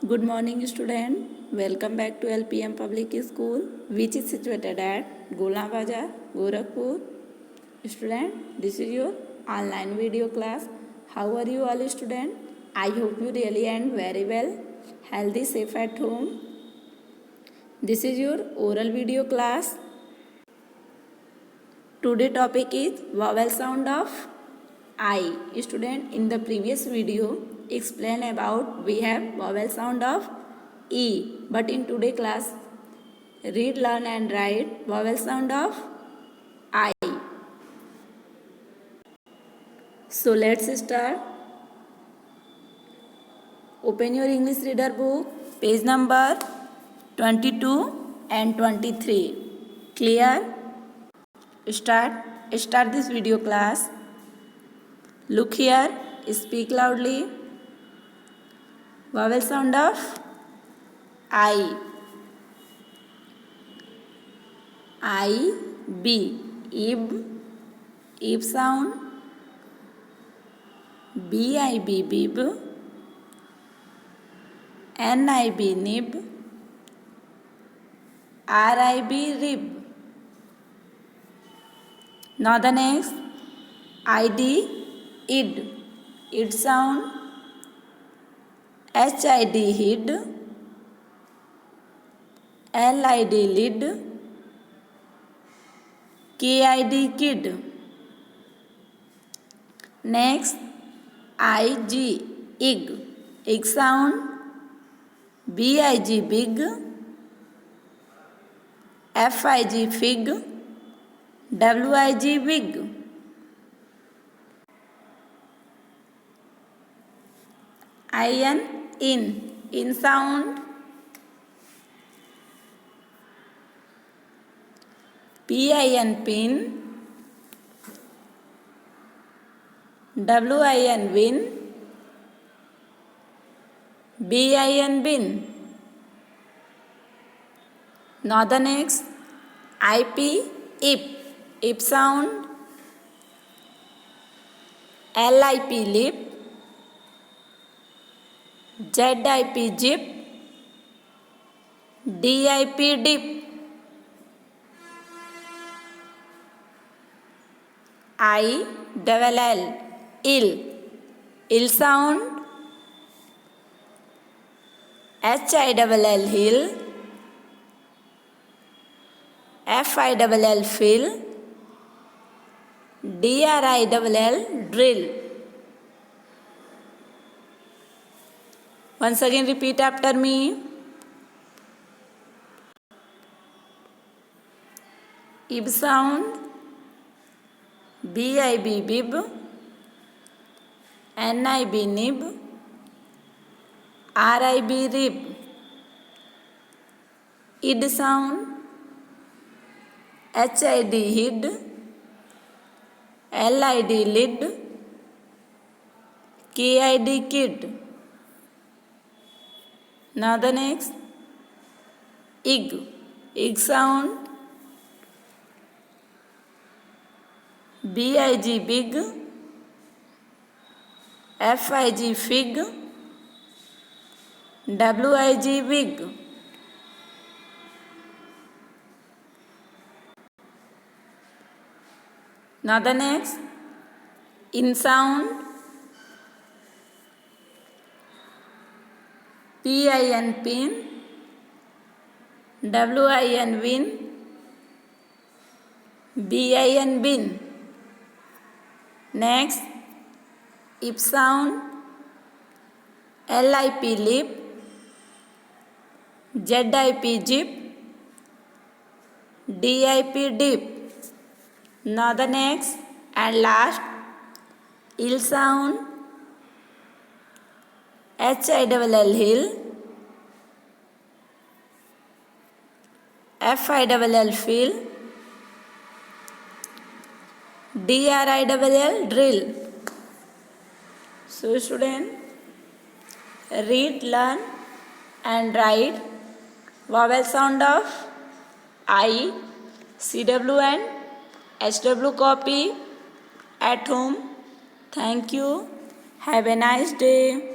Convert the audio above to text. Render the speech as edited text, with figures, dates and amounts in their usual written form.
Good morning, student. Welcome back to LPM Public School, which is situated at Gola Bazar, Gorakhpur. Student, this is your online video class. How are you all, student? I hope you really and very well, healthy, safe at home. This is your oral video class. Today topic is vowel sound of I. Student, in the previous video explain about we have vowel sound of E, but in today class read, learn and write vowel sound of I. So let's start. Open your English reader book, page number 22 and 23. Clear? Start this video class. Look here, speak loudly. Vowel sound of I. B. Ib sound. Bib, bib. Nib, nib. Rib, rib. Now the next, id, id sound. Hid, hid. Lid, lid. Kid, kid. Next, ig sound. Big, big. Fig, fig. Wig, wig. In sound. Pin. Win. Bin. Now the next, ip sound. Lip, lip. Zip, zip. Dip, dip. Ill sound. Hill, hill. Fill. Drill. Once again repeat after me. Ib sound. Bib, bib. Nib, nib. Rib, rib. Id sound. Hid, hid. Lid, lid. Kid, kid. Now the next, ig sound. Big, big. Fig, fig. Wig, wig. Now the next, in sound. Pin, win. Bin. Next, ip sound. Lip, lip. Zip, zip. Dip, dip. Now the next and last, ill sound. Hill, hill. Fill. Drill. So student, read, learn and write vowel sound of I, CW and SW copy at home. Thank you. Have a nice day.